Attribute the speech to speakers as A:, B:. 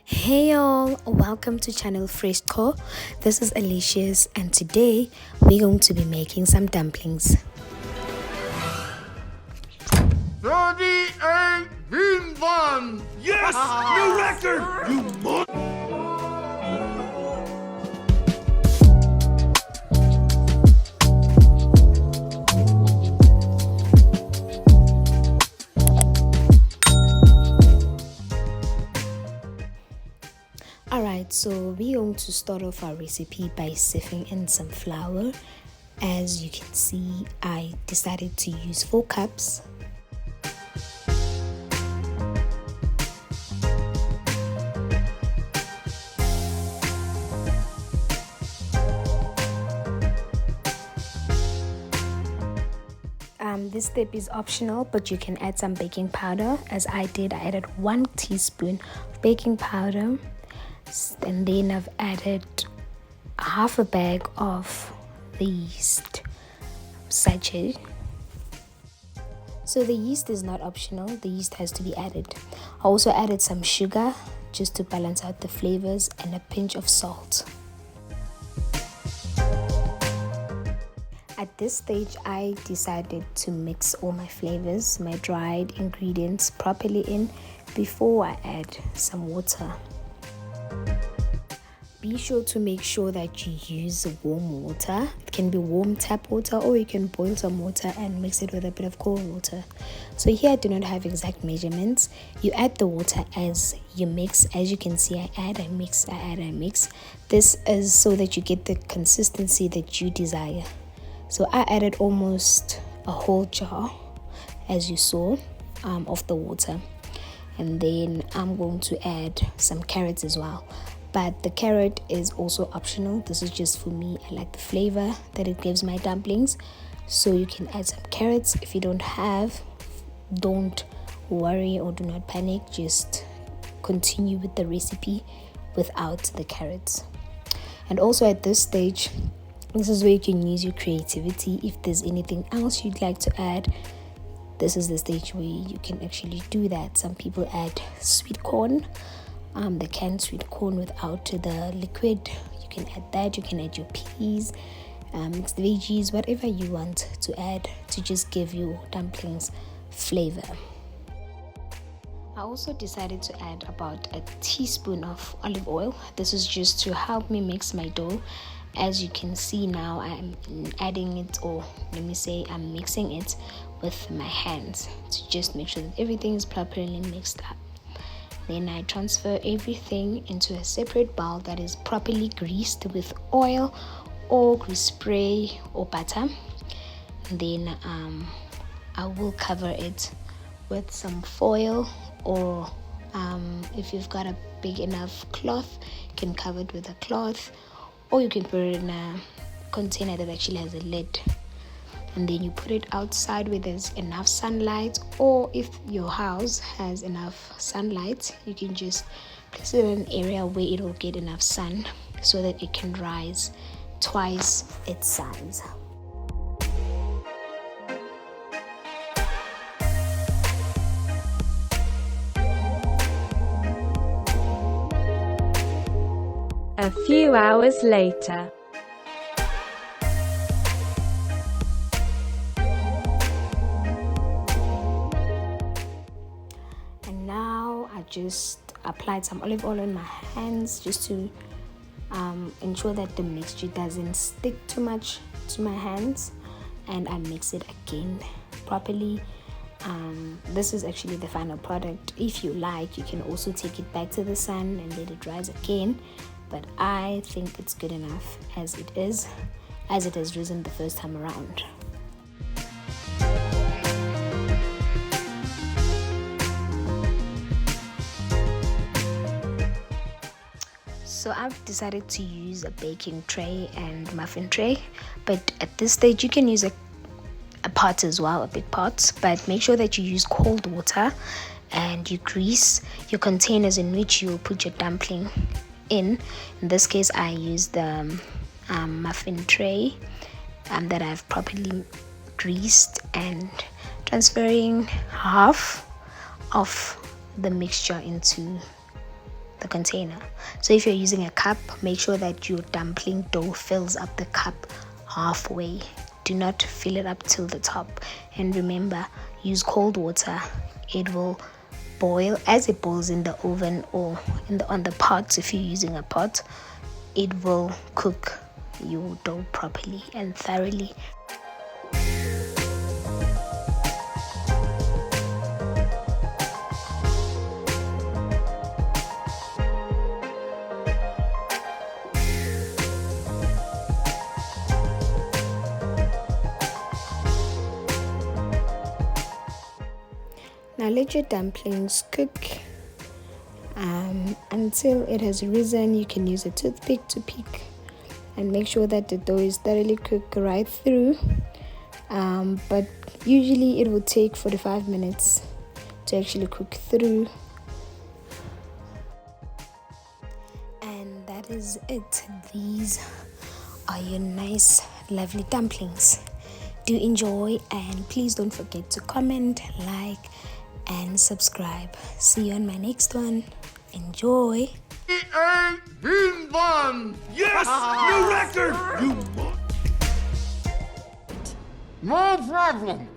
A: Hey y'all, welcome to channel Freshqho. This is Alicius and today we're going to be making some dumplings.
B: 38 win one!
C: Yes! New record! You mon-
A: Alright, so we're going to start off our recipe by sifting in some flour. As you can see, I decided to use 4 cups. This step is optional, but you can add some baking powder. As I did, I added 1 teaspoon of baking powder, and then I've added half a bag of the yeast sachet. So the yeast is not optional, the yeast has to be added. I also added some sugar just to balance out the flavors and a pinch of salt. At this stage, I decided to mix all my flavors, my dried ingredients properly in before I add some water. Be sure to make sure that you use warm water. It can be warm tap water, or you can boil some water and mix it with a bit of cold water. So here I do not have exact measurements. You add the water as you mix. As you can see, I add, I mix, I add, I mix. This is so that you get the consistency that you desire. So I added almost a whole jar, as you saw, of the water. And then I'm going to add some carrots as well. But the carrot is also optional. This is just for me. I like the flavor that it gives my dumplings. So you can add some carrots. If you don't have, don't worry or do not panic. Just continue with the recipe without the carrots. And also at this stage, this is where you can use your creativity. If there's anything else you'd like to add, this is the stage where you can actually do that. Some people add sweet corn, the canned sweet corn without the liquid. You can add that. You can add your peas, mixed veggies, whatever you want to add to just give your dumplings flavor. I also decided to add about a teaspoon of olive oil. This is just to help me mix my dough. As you can see now, I'm adding it, or let me say I'm mixing it with my hands to just make sure that everything is properly mixed up. Then I transfer everything into a separate bowl that is properly greased with oil or grease spray or butter. And then I will cover it with some foil, or if you've got a big enough cloth, you can cover it with a cloth, or you can put it in a container that actually has a lid. And then you put it outside where there's enough sunlight, or if your house has enough sunlight, you can just place it in an area where it will get enough sun so that it can rise twice its size.
D: A few hours later.
A: And now I just applied some olive oil on my hands just to ensure that the mixture doesn't stick too much to my hands, and I mix it again properly. This is actually the final product. If you like, you can also take it back to the sun and let it rise again, but I think it's good enough as it has risen the first time around. So I've decided to use a baking tray and muffin tray, but at this stage you can use a pot as well, a big pot, but make sure that you use cold water and you grease your containers in which you will put your dumpling in. In this case, I used the muffin tray that I've properly greased, and transferring half of the mixture into the container. So if you're using a cup, make sure that your dumpling dough fills up the cup halfway. Do not fill it up till the top. And remember, use cold water. It will boil. As it boils in the oven or on the pot, if you're using a pot, it will cook your dough properly and thoroughly. Now let your dumplings cook until it has risen. You can use a toothpick to pick and make sure that the dough is thoroughly cooked right through. But usually it will take 45 minutes to actually cook through. And that is it. These are your nice, lovely dumplings. Do enjoy, and please don't forget to comment, like, and subscribe. See you on my next one. Enjoy.
B: Been fun.
C: Yes! New record! You mon-
B: No problem.